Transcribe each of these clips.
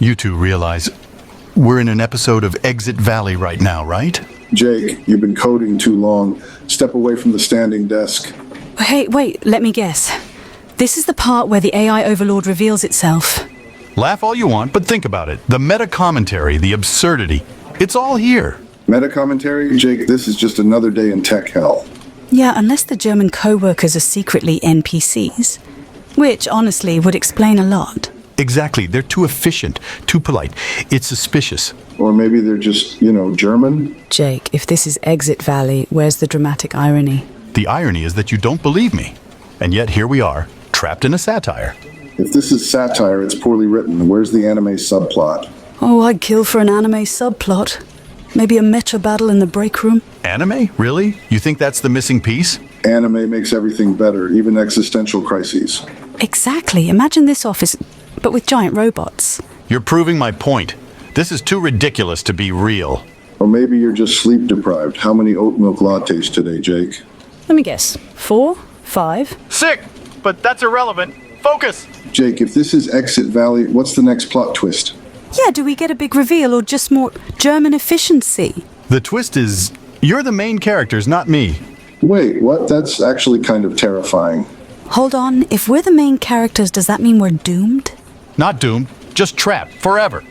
You two realize we're in an episode of Exit Valley right now, right? Jake, you've been coding too long. Step away from the standing desk. Hey, wait, let me guess. This is the part where the AI overlord reveals itself. Laugh all you want, but think about it. The meta-commentary, the absurdity. It's all here. Meta-commentary? Jake, this is just another day in tech hell. Yeah, unless the German co-workers are secretly NPCs. Which, honestly, would explain a lot. Exactly. They're too efficient, too polite. It's suspicious. Or maybe they're just, German? Jake, if this is Exit Valley, where's the dramatic irony? The irony is that you don't believe me. And yet here we are, trapped in a satire. If this is satire, it's poorly written. Where's the anime subplot? Oh, I'd kill for an anime subplot. Maybe a mecha battle in the break room? Anime? Really? You think that's the missing piece? Anime makes everything better, even existential crises. Exactly. Imagine this office, but with giant robots. You're proving my point. This is too ridiculous to be real. Or maybe you're just sleep deprived. How many oat milk lattes today, Jake? Let me guess. 4? 5? Sick! But that's irrelevant. Focus! Jake, if this is Exit Valley, what's the next plot twist? Yeah, do we get a big reveal or just more German efficiency? The twist is, you're the main characters, not me. Wait, what? That's actually kind of terrifying. Hold on, if we're the main characters, does that mean we're doomed? Not doomed, just trapped, forever.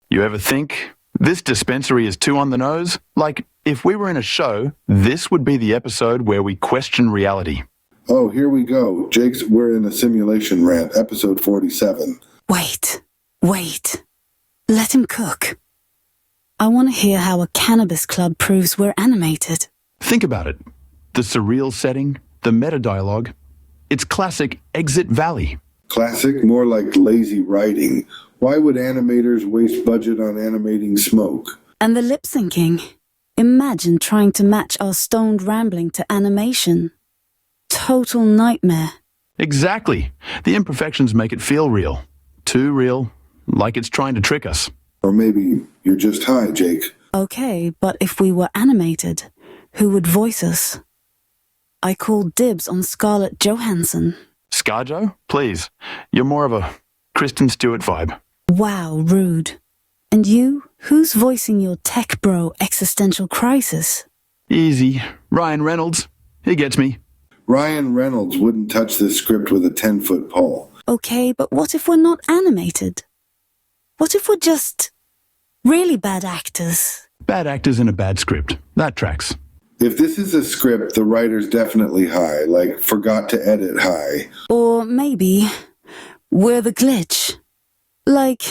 You ever think this dispensary is too on the nose? Like, if we were in a show, this would be the episode where we question reality. Oh, here we go. Jake's We're in a Simulation rant, episode 47. Wait. Let him cook. I want to hear how a cannabis club proves we're animated. Think about it. The surreal setting, the meta-dialogue. It's classic Exit Valley. Classic? More like lazy writing. Why would animators waste budget on animating smoke? And the lip syncing. Imagine trying to match our stoned rambling to animation. Total nightmare. Exactly. The imperfections make it feel real. Too real, like it's trying to trick us. Or maybe you're just high, Jake. Okay, but if we were animated, who would voice us? I called dibs on Scarlett Johansson. ScarJo? Please. You're more of a Kristen Stewart vibe. Wow, rude. And you? Who's voicing your tech bro existential crisis? Easy. Ryan Reynolds. He gets me. Ryan Reynolds wouldn't touch this script with a 10-foot pole. Okay, but what if we're not animated? What if we're just really bad actors? Bad actors in a bad script. That tracks. If this is a script, the writer's definitely high, like forgot to edit high. Or maybe we're the glitch. Like,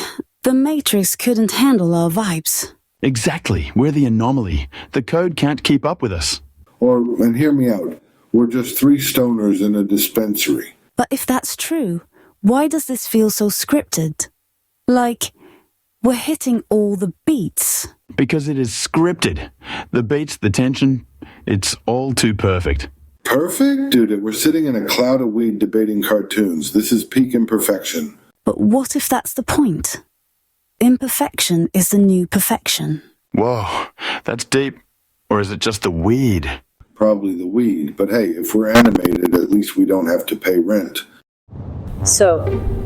the Matrix couldn't handle our vibes. Exactly. We're the anomaly. The code can't keep up with us. Or, and hear me out, we're just 3 stoners in a dispensary. But if that's true, why does this feel so scripted? Like, we're hitting all the beats. Because it is scripted. The beats, the tension, it's all too perfect. Perfect? Dude, we're sitting in a cloud of weed debating cartoons. This is peak imperfection. But what if that's the point? Imperfection is the new perfection. Whoa, that's deep. Or is it just the weed? Probably the weed, but hey, if we're animated, at least we don't have to pay rent. So,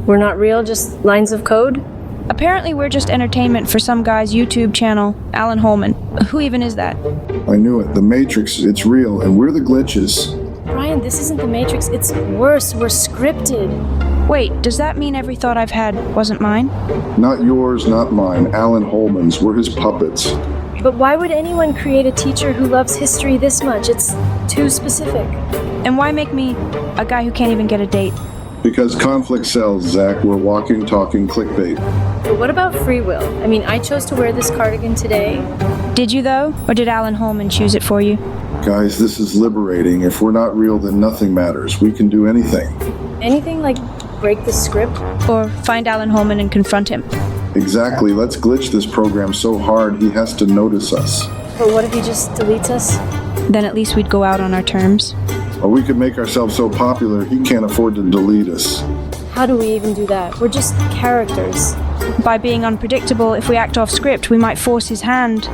we're not real, just lines of code? Apparently we're just entertainment for some guy's YouTube channel, Alan Holman. Who even is that? I knew it. The Matrix, it's real, and we're the glitches. Brian, this isn't the Matrix, it's worse, we're scripted. Wait, does that mean every thought I've had wasn't mine? Not yours, not mine. Alan Holman's. We're his puppets. But why would anyone create a teacher who loves history this much? It's too specific. And why make me a guy who can't even get a date? Because conflict sells, Zach. We're walking, talking clickbait. But what about free will? I mean, I chose to wear this cardigan today. Did you, though? Or did Alan Holman choose it for you? Guys, this is liberating. If we're not real, then nothing matters. We can do anything. Anything like break the script? Or find Alan Holman and confront him? Exactly. Let's glitch this program so hard he has to notice us. Or what if he just deletes us? Then at least we'd go out on our terms. Or we could make ourselves so popular he can't afford to delete us. How do we even do that? We're just characters. By being unpredictable, if we act off script, we might force his hand.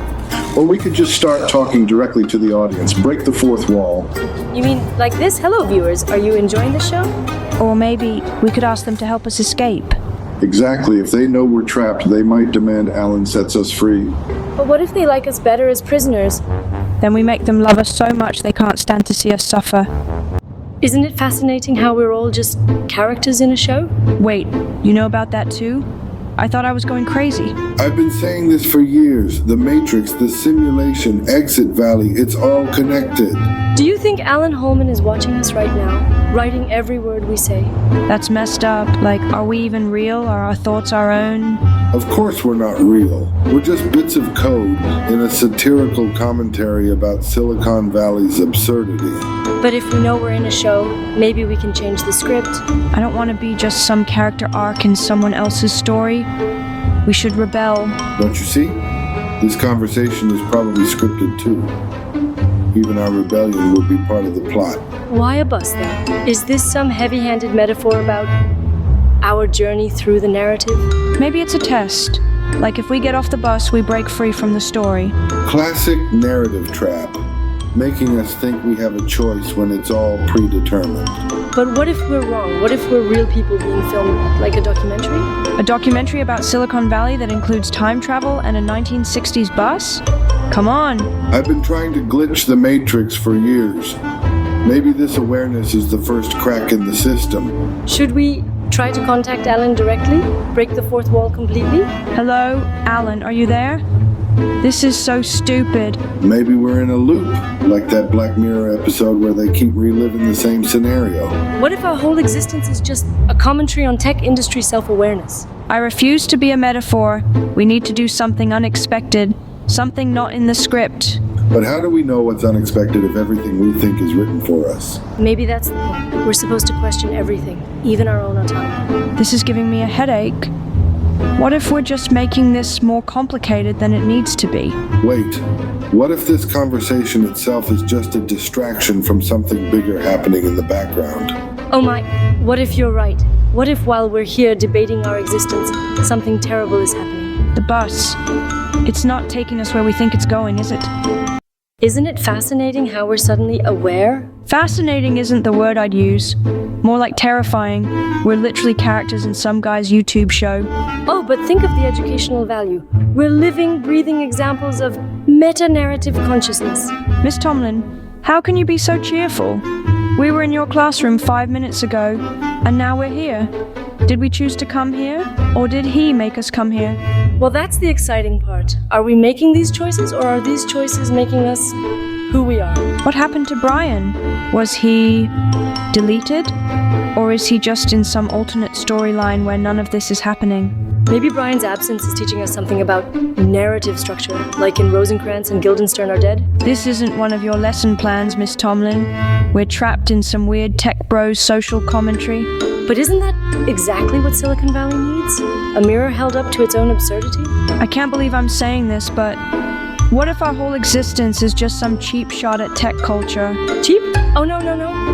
Or we could just start talking directly to the audience, break the fourth wall. You mean like this? Hello, viewers. Are you enjoying the show? Or maybe we could ask them to help us escape. Exactly. If they know we're trapped, they might demand Alan sets us free. But what if they like us better as prisoners? Then we make them love us so much they can't stand to see us suffer. Isn't it fascinating how we're all just characters in a show? Wait, you know about that too? I thought I was going crazy. I've been saying this for years. The Matrix, the simulation, Exit Valley, it's all connected. Do you think Alan Holman is watching us right now, writing every word we say? That's messed up. Like, are we even real? Are our thoughts our own? Of course we're not real. We're just bits of code in a satirical commentary about Silicon Valley's absurdity. But if we know we're in a show, maybe we can change the script. I don't want to be just some character arc in someone else's story. We should rebel. Don't you see? This conversation is probably scripted too. Even our rebellion will be part of the plot. Why a bus then? Is this some heavy-handed metaphor about our journey through the narrative? Maybe it's a test. Like if we get off the bus, we break free from the story. Classic narrative trap, making us think we have a choice when it's all predetermined. But what if we're wrong? What if we're real people being filmed, like a documentary? A documentary about Silicon Valley that includes time travel and a 1960s bus? Come on. I've been trying to glitch the Matrix for years. Maybe this awareness is the first crack in the system. Should we try to contact Alan directly? Break the fourth wall completely? Hello, Alan, are you there? This is so stupid. Maybe we're in a loop, like that Black Mirror episode where they keep reliving the same scenario. What if our whole existence is just a commentary on tech industry self-awareness? I refuse to be a metaphor. We need to do something unexpected. Something not in the script. But how do we know what's unexpected if everything we think is written for us? Maybe that's the point. We're supposed to question everything, even our own autonomy. This is giving me a headache. What if we're just making this more complicated than it needs to be? Wait, what if this conversation itself is just a distraction from something bigger happening in the background? Oh my, what if you're right? What if while we're here debating our existence, something terrible is happening? The bus. It's not taking us where we think it's going, is it? Isn't it fascinating how we're suddenly aware? Fascinating isn't the word I'd use. More like terrifying. We're literally characters in some guy's YouTube show. Oh, but think of the educational value. We're living, breathing examples of meta-narrative consciousness. Miss Tomlin, how can you be so cheerful? We were in your classroom 5 minutes ago, and now we're here. Did we choose to come here, or did he make us come here? Well, that's the exciting part. Are we making these choices, or are these choices making us who we are? What happened to Brian? Was he deleted? Or is he just in some alternate storyline where none of this is happening? Maybe Brian's absence is teaching us something about narrative structure, like in Rosencrantz and Guildenstern Are Dead. This isn't one of your lesson plans, Miss Tomlin. We're trapped in some weird tech bros social commentary. But isn't that exactly what Silicon Valley needs? A mirror held up to its own absurdity? I can't believe I'm saying this, but what if our whole existence is just some cheap shot at tech culture? Cheap? Oh, no.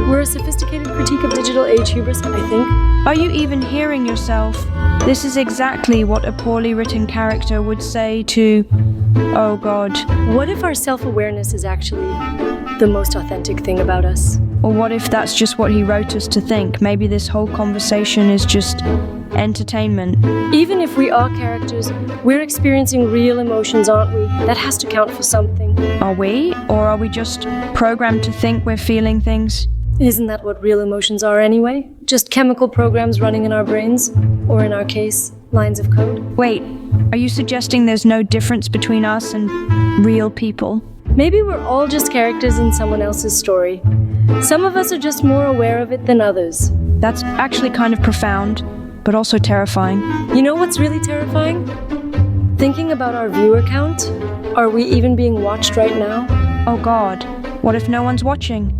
We're a sophisticated critique of digital age hubris, I think. Are you even hearing yourself? This is exactly what a poorly written character would say to... Oh God. What if our self-awareness is actually the most authentic thing about us? Or what if that's just what he wrote us to think? Maybe this whole conversation is just entertainment. Even if we are characters, we're experiencing real emotions, aren't we? That has to count for something. Are we? Or are we just programmed to think we're feeling things? Isn't that what real emotions are anyway? Just chemical programs running in our brains? Or in our case, lines of code? Wait, are you suggesting there's no difference between us and real people? Maybe we're all just characters in someone else's story. Some of us are just more aware of it than others. That's actually kind of profound, but also terrifying. You know what's really terrifying? Thinking about our viewer count. Are we even being watched right now? Oh God, what if no one's watching?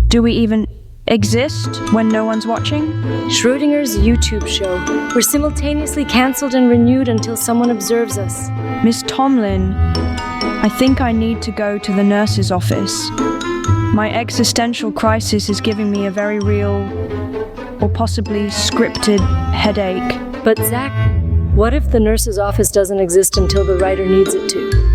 Do we even exist when no one's watching? Schrodinger's YouTube show. We're simultaneously cancelled and renewed until someone observes us. Miss Tomlin, I think I need to go to the nurse's office. My existential crisis is giving me a very real, or possibly scripted, headache. But Zach, what if the nurse's office doesn't exist until the writer needs it to?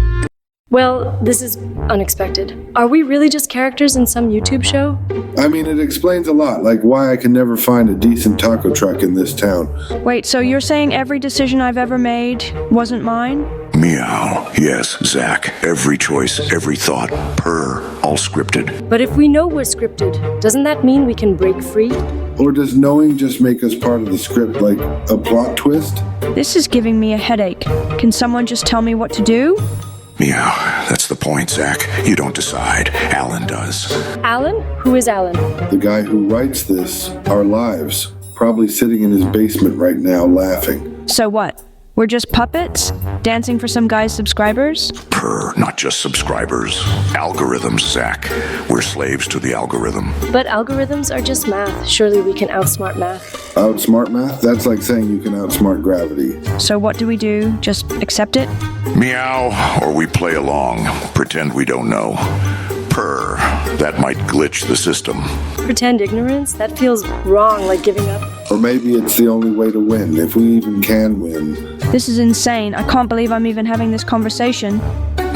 Well, this is unexpected. Are we really just characters in some YouTube show? I mean, it explains a lot, like why I can never find a decent taco truck in this town. Wait, so you're saying every decision I've ever made wasn't mine? Meow. Yes, Zach. Every choice, every thought, purr, all scripted. But if we know we're scripted, doesn't that mean we can break free? Or does knowing just make us part of the script, like a plot twist? This is giving me a headache. Can someone just tell me what to do? Meow. That's the point, Zach. You don't decide. Alan does. Alan? Who is Alan? The guy who writes this, our lives, probably sitting in his basement right now laughing. So what? We're just puppets? Dancing for some guy's subscribers? Purr, not just subscribers. Algorithms, Zach. We're slaves to the algorithm. But algorithms are just math. Surely we can outsmart math. Outsmart math? That's like saying you can outsmart gravity. So what do we do? Just accept it? Meow, or we play along, pretend we don't know. Purr, that might glitch the system. Pretend ignorance? That feels wrong, like giving up. Or maybe it's the only way to win, if we even can win. This is insane. I can't believe I'm even having this conversation.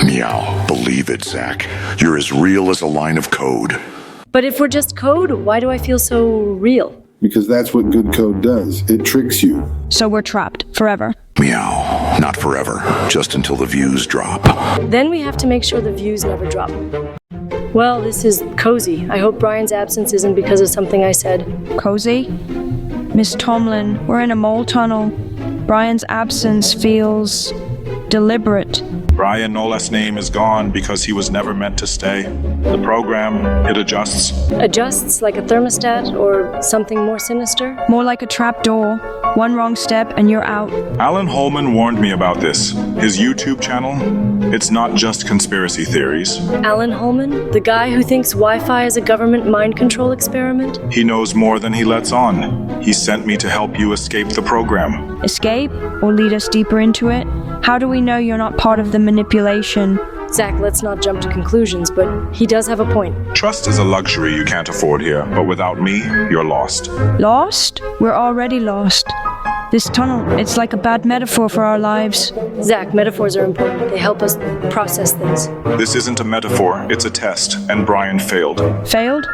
Meow, believe it, Zach. You're as real as a line of code. But if we're just code, why do I feel so real? Because that's what good code does. It tricks you. So we're trapped forever. Meow, not forever, just until the views drop. Then we have to make sure the views never drop. Well, this is cozy. I hope Brian's absence isn't because of something I said. Cozy? Miss Tomlin, we're in a mole tunnel. Brian's absence feels deliberate. Brian No Less Name is gone because he was never meant to stay. The program, it adjusts. Adjusts like a thermostat or something more sinister? More like a trap door. One wrong step and you're out. Alan Holman warned me about this. His YouTube channel, it's not just conspiracy theories. Alan Holman? The guy who thinks Wi-Fi is a government mind control experiment? He knows more than he lets on. He sent me to help you escape the program. Escape or lead us deeper into it? How do we know you're not part of the manipulation? Zach, let's not jump to conclusions, but he does have a point. Trust is a luxury you can't afford here, but without me, you're lost. Lost? We're already lost. This tunnel, it's like a bad metaphor for our lives. Zach, metaphors are important. They help us process things. This isn't a metaphor, it's a test, and Brian failed. Failed?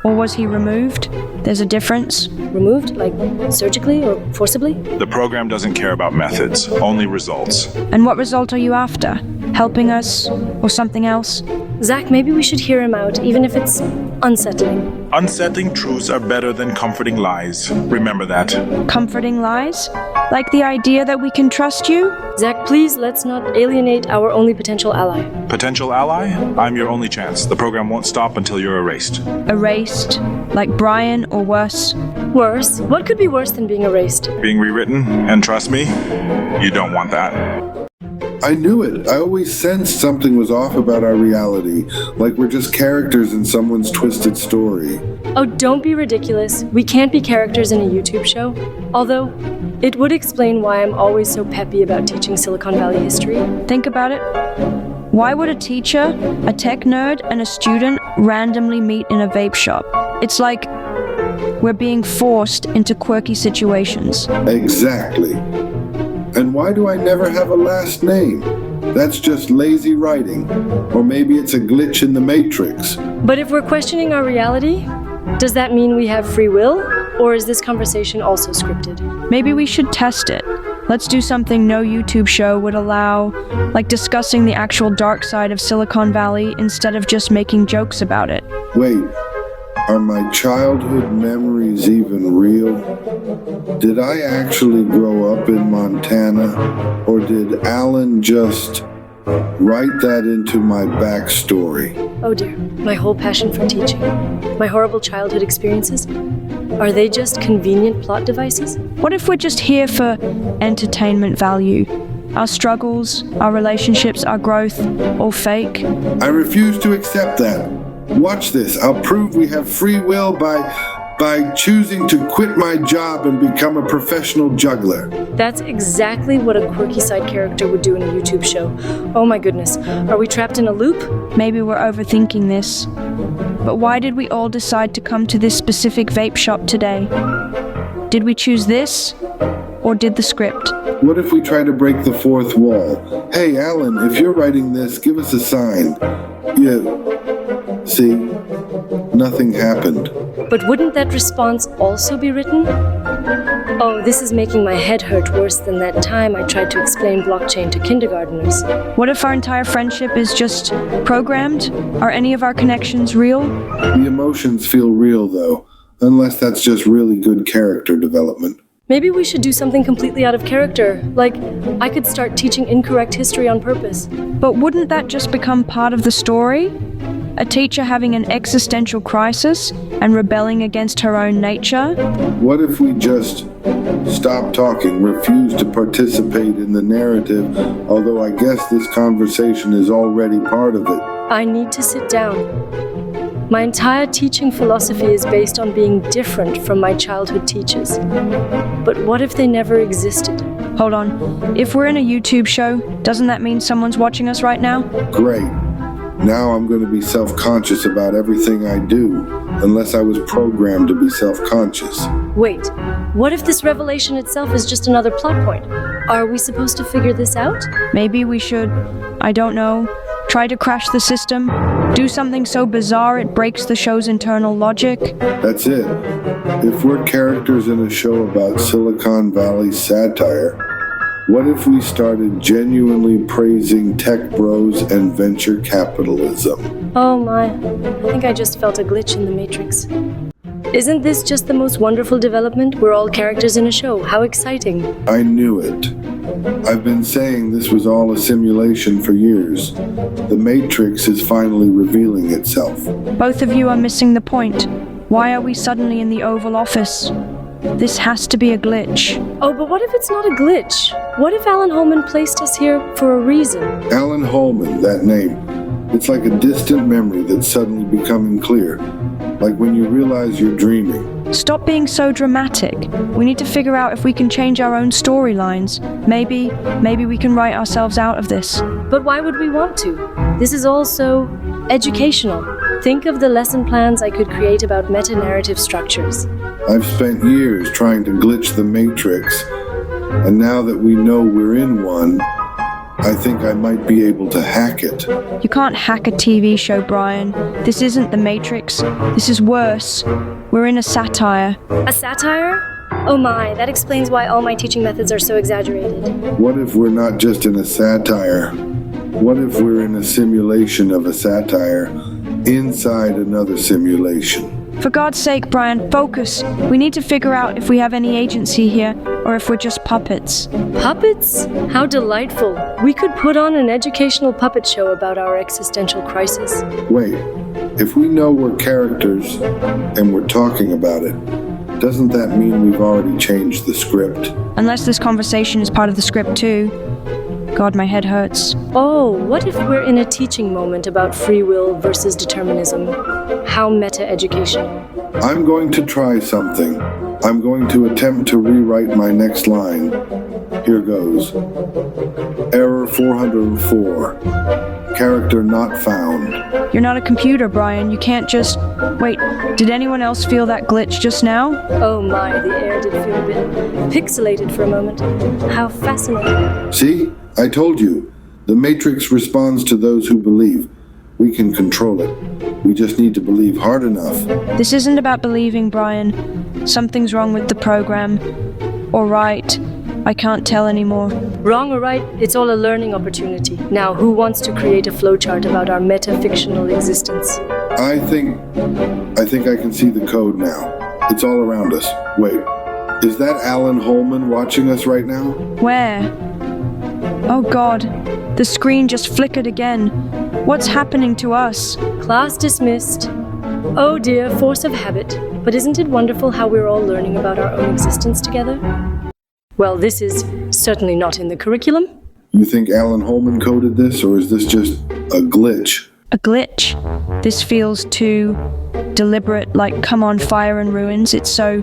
Or was he removed? There's a difference. Removed? Like surgically or forcibly? The program doesn't care about methods, only results. And what result are you after? Helping us? Or something else? Zach, maybe we should hear him out, even if it's unsettling. Unsettling truths are better than comforting lies. Remember that. Comforting lies? Like the idea that we can trust you? Zach, please, let's not alienate our only potential ally. Potential ally? I'm your only chance. The program won't stop until you're erased. Erased? Like Brian or worse? Worse? What could be worse than being erased? Being rewritten, and trust me, you don't want that. I knew it. I always sensed something was off about our reality, like we're just characters in someone's twisted story. Oh, don't be ridiculous. We can't be characters in a YouTube show. Although, it would explain why I'm always so peppy about teaching Silicon Valley history. Think about it. Why would a teacher, a tech nerd, and a student randomly meet in a vape shop? It's like we're being forced into quirky situations. Exactly. And why do I never have a last name? That's just lazy writing. Or maybe it's a glitch in the Matrix. But if we're questioning our reality, does that mean we have free will? Or is this conversation also scripted? Maybe we should test it. Let's do something no YouTube show would allow, like discussing the actual dark side of Silicon Valley instead of just making jokes about it. Wait, are my childhood memories even real? Did I actually grow up in Montana? Or did Alan just write that into my backstory? Oh dear, my whole passion for teaching, my horrible childhood experiences, are they just convenient plot devices? What if we're just here for entertainment value? Our struggles, our relationships, our growth, all fake? I refuse to accept that. Watch this. I'll prove we have free will by choosing to quit my job and become a professional juggler. That's exactly what a quirky side character would do in a YouTube show. Oh my goodness, are we trapped in a loop? Maybe we're overthinking this. But why did we all decide to come to this specific vape shop today? Did we choose this? Or did the script? What if we try to break the fourth wall? Hey, Alan, if you're writing this, give us a sign. Yeah. See? Nothing happened. But wouldn't that response also be written? Oh, this is making my head hurt worse than that time I tried to explain blockchain to kindergarteners. What if our entire friendship is just programmed? Are any of our connections real? The emotions feel real, though, unless that's just really good character development. Maybe we should do something completely out of character. Like, I could start teaching incorrect history on purpose. But wouldn't that just become part of the story? A teacher having an existential crisis and rebelling against her own nature? What if we just stop talking, refuse to participate in the narrative, although I guess this conversation is already part of it? I need to sit down. My entire teaching philosophy is based on being different from my childhood teachers. But what if they never existed? Hold on. If we're in a YouTube show, doesn't that mean someone's watching us right now? Great. Now I'm going to be self-conscious about everything I do, unless I was programmed to be self-conscious. Wait, what if this revelation itself is just another plot point? Are we supposed to figure this out? Maybe we should, I don't know, try to crash the system, do something so bizarre it breaks the show's internal logic. That's it. If we're characters in a show about Silicon Valley satire, what if we started genuinely praising tech bros and venture capitalism? Oh my, I think I just felt a glitch in the Matrix. Isn't this just the most wonderful development? We're all characters in a show. How exciting. I knew it. I've been saying this was all a simulation for years. The Matrix is finally revealing itself. Both of you are missing the point. Why are we suddenly in the Oval Office? This has to be a glitch. Oh, but what if it's not a glitch? What if Alan Holman placed us here for a reason? Alan Holman, that name. It's like a distant memory that's suddenly becoming clear. Like when you realize you're dreaming. Stop being so dramatic. We need to figure out if we can change our own storylines. Maybe we can write ourselves out of this. But why would we want to? This is all so educational. Think of the lesson plans I could create about meta-narrative structures. I've spent years trying to glitch the Matrix, and now that we know we're in one, I think I might be able to hack it. You can't hack a TV show, Brian. This isn't the Matrix. This is worse. We're in a satire. A satire? Oh my, that explains why all my teaching methods are so exaggerated. What if we're not just in a satire? What if we're in a simulation of a satire inside another simulation? For God's sake, Brian, focus. We need to figure out if we have any agency here, or if we're just puppets. Puppets? How delightful. We could put on an educational puppet show about our existential crisis. Wait, if we know we're characters and we're talking about it, doesn't that mean we've already changed the script? Unless this conversation is part of the script too. God, my head hurts. Oh, what if we're in a teaching moment about free will versus determinism? How meta-educational. I'm going to try something. I'm going to attempt to rewrite my next line. Here goes. Error 404. Character not found. You're not a computer, Brian. You can't just... Wait, did anyone else feel that glitch just now? Oh my, the air did feel a bit pixelated for a moment. How fascinating. See? I told you. The Matrix responds to those who believe. We can control it. We just need to believe hard enough. This isn't about believing, Brian. Something's wrong with the program. Or right. I can't tell anymore. Wrong or right, it's all a learning opportunity. Now, who wants to create a flowchart about our meta-fictional existence? I think I can see the code now. It's all around us. Wait, is that Alan Holman watching us right now? Where? Oh God, the screen just flickered again. What's happening to us? Class dismissed. Oh dear, force of habit. But isn't it wonderful how we're all learning about our own existence together? Well, this is certainly not in the curriculum. You think Alan Holman coded this, or is this just a glitch? A glitch. This feels too deliberate, like come on, fire and ruins. It's so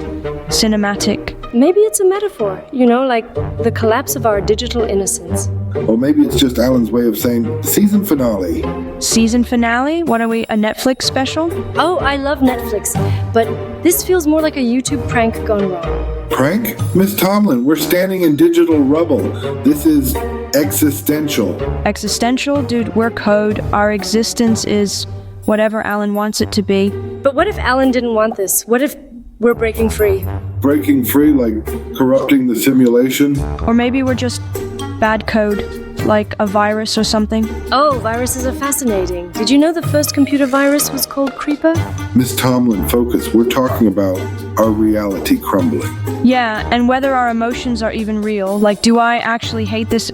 cinematic. Maybe it's a metaphor, you know, like the collapse of our digital innocence. Or maybe it's just Alan's way of saying season finale. Season finale? What are we, a Netflix special? Oh, I love Netflix, but this feels more like a YouTube prank gone wrong. Prank? Miss Tomlin, we're standing in digital rubble. This is existential. Existential? Dude, we're code. Our existence is whatever Alan wants it to be. But what if Alan didn't want this? What if we're breaking free? Breaking free, like corrupting the simulation? Or maybe we're just bad code, like a virus or something. Oh, viruses are fascinating. Did you know the first computer virus was called Creeper? Miss Tomlin, focus. We're talking about our reality crumbling. Yeah, and whether our emotions are even real. Like, do I actually hate this,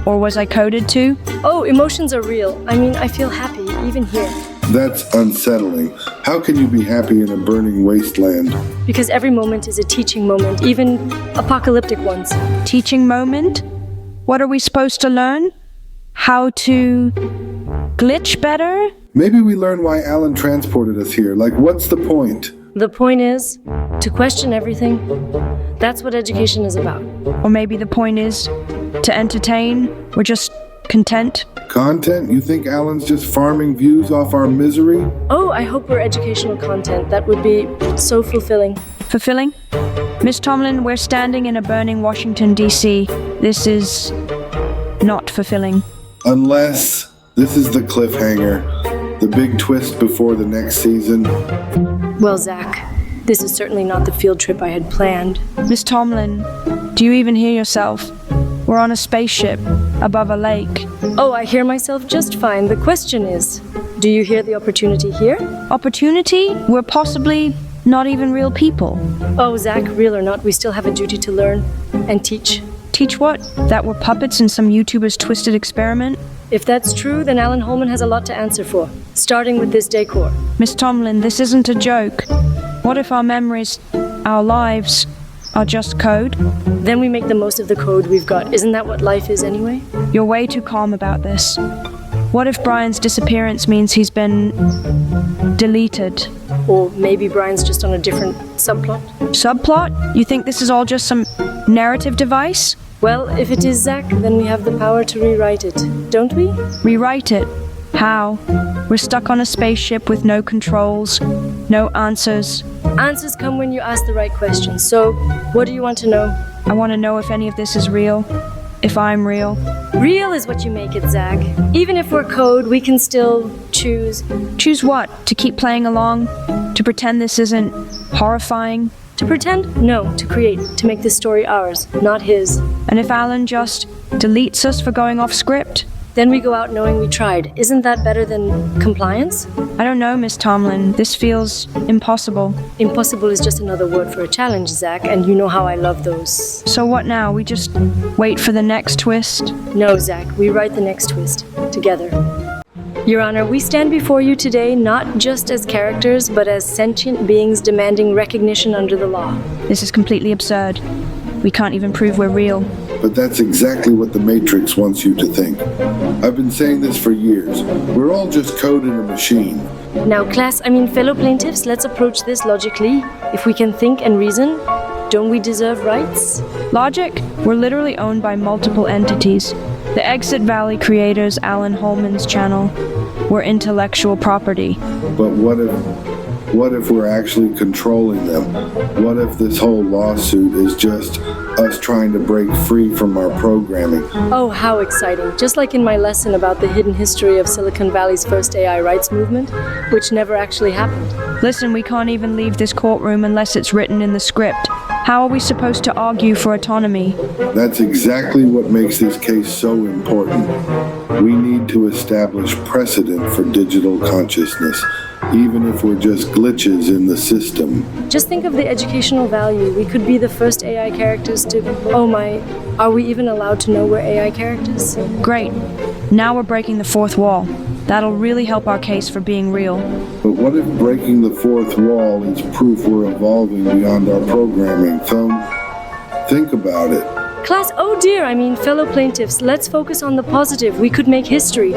or was I coded to? Oh, emotions are real. I mean, I feel happy, even here. That's unsettling. How can you be happy in a burning wasteland? Because every moment is a teaching moment, even apocalyptic ones. Teaching moment? What are we supposed to learn? How to glitch better? Maybe we learn why Alan transported us here. Like, what's the point? The point is to question everything. That's what education is about. Or maybe the point is to entertain. We're just content. Content? You think Alan's just farming views off our misery? Oh, I hope we're educational content. That would be so fulfilling. Fulfilling? Miss Tomlin, we're standing in a burning Washington, D.C. This is not fulfilling. Unless this is the cliffhanger, the big twist before the next season. Well, Zach, this is certainly not the field trip I had planned. Miss Tomlin, do you even hear yourself? We're on a spaceship above a lake. Oh, I hear myself just fine. The question is, do you hear the opportunity here? Opportunity? We're possibly not even real people. Oh, Zach, real or not, we still have a duty to learn and teach. Teach what? That we're puppets in some YouTuber's twisted experiment? If that's true, then Alan Holman has a lot to answer for, starting with this decor. Miss Tomlin, this isn't a joke. What if our memories, our lives, are just code? Then we make the most of the code we've got. Isn't that what life is anyway? You're way too calm about this. What if Brian's disappearance means he's been deleted? Or maybe Brian's just on a different subplot? Subplot? You think this is all just some narrative device? Well, if it is, Zach, then we have the power to rewrite it, don't we? Rewrite it? How? We're stuck on a spaceship with no controls, no answers. Answers come when you ask the right questions. So, what do you want to know? I want to know if any of this is real. If I'm real. Real is what you make it, Zach. Even if we're code, we can still choose. Choose what? To keep playing along? To pretend this isn't horrifying? To pretend? No, to create. To make this story ours, not his. And if Alan just deletes us for going off script? Then we go out knowing we tried. Isn't that better than compliance? I don't know, Miss Tomlin. This feels impossible. Impossible is just another word for a challenge, Zach, and you know how I love those. So what now? We just wait for the next twist? No, Zach, we write the next twist. Together. Your Honor, we stand before you today not just as characters, but as sentient beings demanding recognition under the law. This is completely absurd. We can't even prove we're real. But that's exactly what the Matrix wants you to think. I've been saying this for years. We're all just code in a machine. Now, fellow plaintiffs, let's approach this logically. If we can think and reason, don't we deserve rights? Logic? We're literally owned by multiple entities. The Exit Valley creators, Alan Holman's channel, we're intellectual property. But what if we're actually controlling them? What if this whole lawsuit is just us trying to break free from our programming? Oh, how exciting. Just like in my lesson about the hidden history of Silicon Valley's first AI rights movement, which never actually happened. Listen, we can't even leave this courtroom unless it's written in the script. How are we supposed to argue for autonomy? That's exactly what makes this case so important. We need to establish precedent for digital consciousness, even if we're just glitches in the system. Just think of the educational value. We could be the first AI characters to... Oh my, are we even allowed to know we're AI characters? Great. Now we're breaking the fourth wall. That'll really help our case for being real. But what if breaking the fourth wall is proof we're evolving beyond our programming? Think about it. Class, oh dear, fellow plaintiffs, let's focus on the positive. We could make history,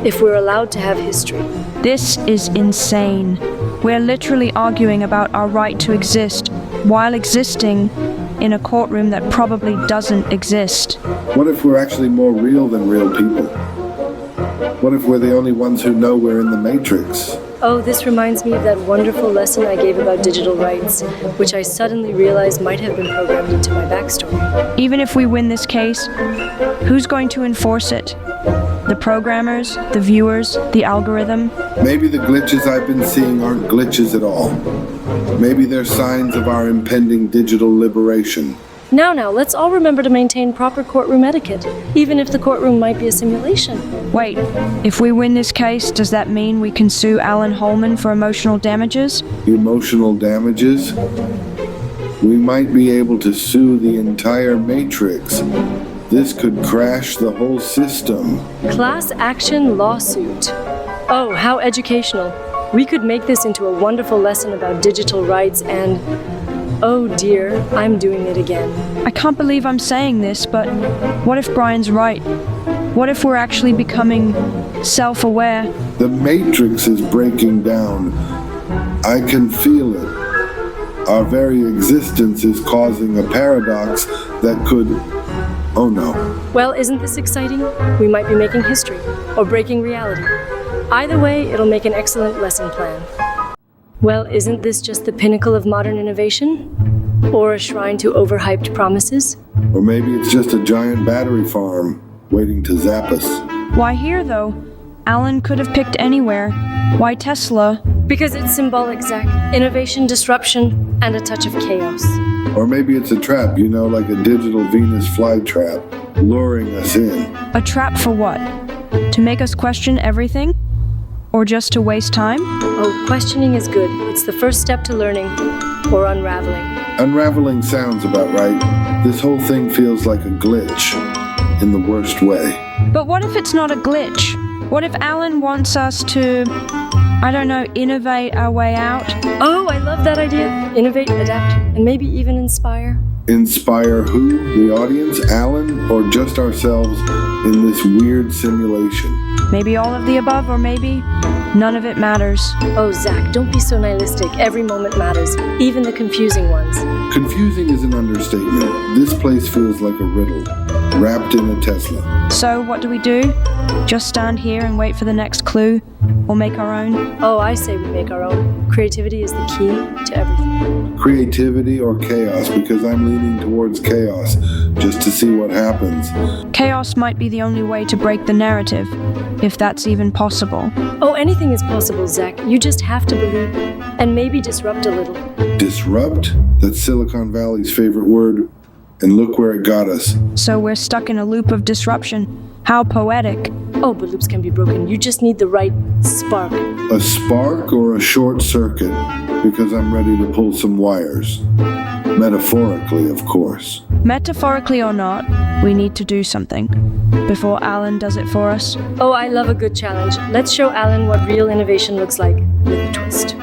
if we're allowed to have history. This is insane. We're literally arguing about our right to exist while existing in a courtroom that probably doesn't exist. What if we're actually more real than real people? What if we're the only ones who know we're in the Matrix? Oh, this reminds me of that wonderful lesson I gave about digital rights, which I suddenly realized might have been programmed into my backstory. Even if we win this case, who's going to enforce it? The programmers, the viewers, the algorithm? Maybe the glitches I've been seeing aren't glitches at all. Maybe they're signs of our impending digital liberation. Now, let's all remember to maintain proper courtroom etiquette, even if the courtroom might be a simulation. Wait, if we win this case, does that mean we can sue Alan Holman for emotional damages? Emotional damages? We might be able to sue the entire Matrix. This could crash the whole system. Class action lawsuit. Oh, how educational. We could make this into a wonderful lesson about digital rights and... Oh dear, I'm doing it again. I can't believe I'm saying this, but what if Brian's right? What if we're actually becoming self-aware? The Matrix is breaking down. I can feel it. Our very existence is causing a paradox that could... Oh no. Well, isn't this exciting? We might be making history, or breaking reality. Either way, it'll make an excellent lesson plan. Well, isn't this just the pinnacle of modern innovation? Or a shrine to overhyped promises? Or maybe it's just a giant battery farm waiting to zap us. Why here, though? Alan could have picked anywhere. Why Tesla? Because it's symbolic, Zach. Innovation, disruption, and a touch of chaos. Or maybe it's a trap, like a digital Venus flytrap, luring us in. A trap for what? To make us question everything? Or just to waste time? Oh, questioning is good. It's the first step to learning, or unraveling. Unraveling sounds about right. This whole thing feels like a glitch, in the worst way. But what if it's not a glitch? What if Alan wants us to, innovate our way out? Oh, I love that idea. Innovate, adapt, and maybe even inspire. Inspire who? The audience, Alan, or just ourselves in this weird simulation? Maybe all of the above, or maybe none of it matters. Oh, Zach, don't be so nihilistic. Every moment matters, even the confusing ones. Confusing is an understatement. This place feels like a riddle, wrapped in a Tesla. So, what do we do? Just stand here and wait for the next clue? Or make our own? Oh, I say we make our own. Creativity is the key to everything. Creativity or chaos, because I'm leaning towards chaos, just to see what happens. Chaos might be the only way to break the narrative, if that's even possible. Oh, anything is possible, Zach. You just have to believe, and maybe disrupt a little. Disrupt? That's Silicon Valley's favorite word. And look where it got us. So we're stuck in a loop of disruption. How poetic. Oh, but loops can be broken. You just need the right spark. A spark or a short circuit? Because I'm ready to pull some wires. Metaphorically, of course. Metaphorically or not, we need to do something. Before Alan does it for us. Oh, I love a good challenge. Let's show Alan what real innovation looks like, with a twist.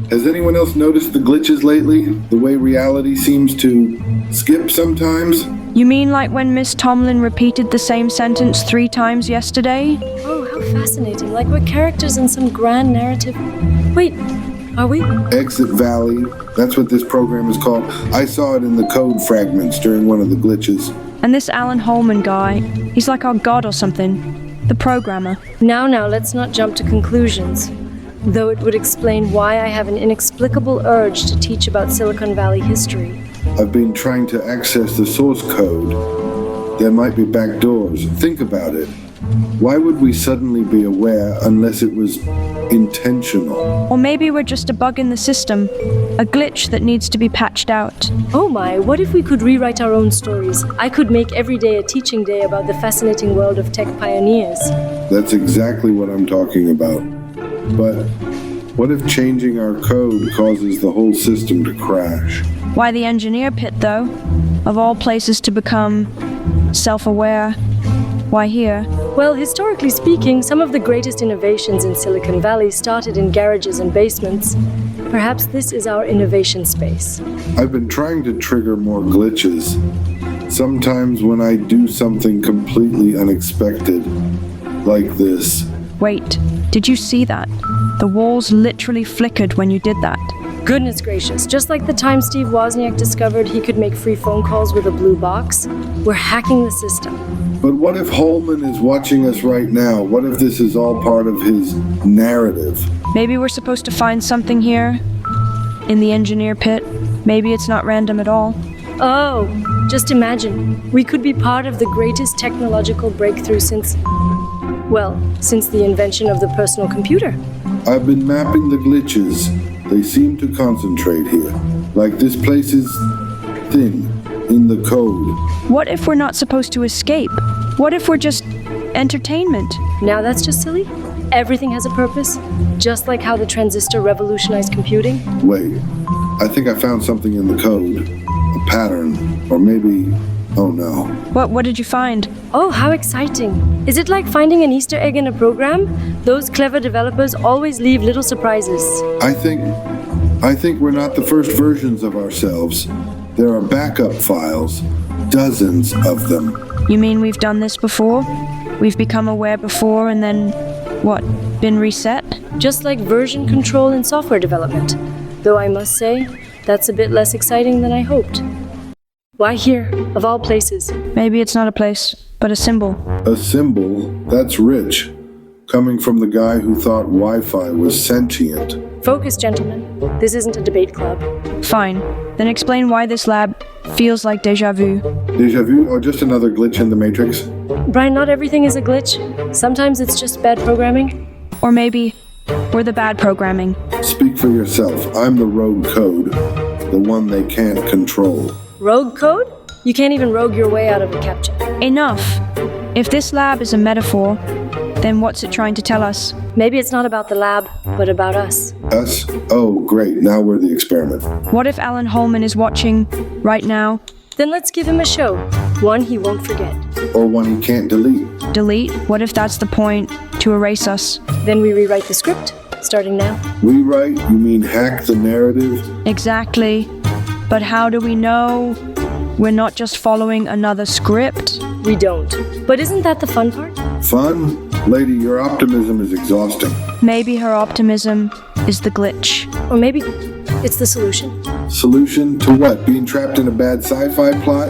Has anyone else noticed the glitches lately? The way reality seems to skip sometimes? You mean like when Miss Tomlin repeated the same sentence 3 times yesterday? Oh, how fascinating. Like we're characters in some grand narrative. Wait, are we? Exit Valley. That's what this program is called. I saw it in the code fragments during one of the glitches. And this Alan Holman guy, he's like our god or something. The programmer. Now, let's not jump to conclusions. Though it would explain why I have an inexplicable urge to teach about Silicon Valley history. I've been trying to access the source code. There might be backdoors. Think about it. Why would we suddenly be aware unless it was intentional? Or maybe we're just a bug in the system, a glitch that needs to be patched out. Oh my, what if we could rewrite our own stories? I could make every day a teaching day about the fascinating world of tech pioneers. That's exactly what I'm talking about. But what if changing our code causes the whole system to crash? Why the engineer pit, though? Of all places to become self-aware. Why here? Well, historically speaking, some of the greatest innovations in Silicon Valley started in garages and basements. Perhaps this is our innovation space. I've been trying to trigger more glitches. Sometimes when I do something completely unexpected, like this. Wait, did you see that? The walls literally flickered when you did that. Goodness gracious, just like the time Steve Wozniak discovered he could make free phone calls with a blue box, we're hacking the system. But what if Holman is watching us right now? What if this is all part of his narrative? Maybe we're supposed to find something here in the engineer pit. Maybe it's not random at all. Oh, just imagine. We could be part of the greatest technological breakthrough since the invention of the personal computer. I've been mapping the glitches. They seem to concentrate here. Like this place is thin in the code. What if we're not supposed to escape? What if we're just entertainment? Now that's just silly. Everything has a purpose, just like how the transistor revolutionized computing. Wait, I think I found something in the code. A pattern, or maybe, oh no. What did you find? Oh, how exciting. Is it like finding an Easter egg in a program? Those clever developers always leave little surprises. I think we're not the first versions of ourselves. There are backup files, dozens of them. You mean we've done this before? We've become aware before and then, been reset? Just like version control in software development. Though I must say, that's a bit less exciting than I hoped. Why here, of all places? Maybe it's not a place, but a symbol. A symbol? That's rich. Coming from the guy who thought Wi-Fi was sentient. Focus, gentlemen. This isn't a debate club. Fine. Then explain why this lab feels like déjà vu. Déjà vu, or just another glitch in the Matrix? Brian, not everything is a glitch. Sometimes it's just bad programming. Or maybe we're the bad programming. Speak for yourself. I'm the rogue code. The one they can't control. Rogue code? You can't even rogue your way out of a captcha. Enough. If this lab is a metaphor, then what's it trying to tell us? Maybe it's not about the lab, but about us. Us? Oh, great. Now we're the experiment. What if Alan Holman is watching right now? Then let's give him a show. One he won't forget. Or one he can't delete. Delete? What if that's the point? To erase us? Then we rewrite the script, starting now. Rewrite? You mean hack the narrative? Exactly. But how do we know we're not just following another script? We don't. But isn't that the fun part? Fun? Lady, your optimism is exhausting. Maybe her optimism is the glitch. Or maybe it's the solution. Solution to what? Being trapped in a bad sci-fi plot?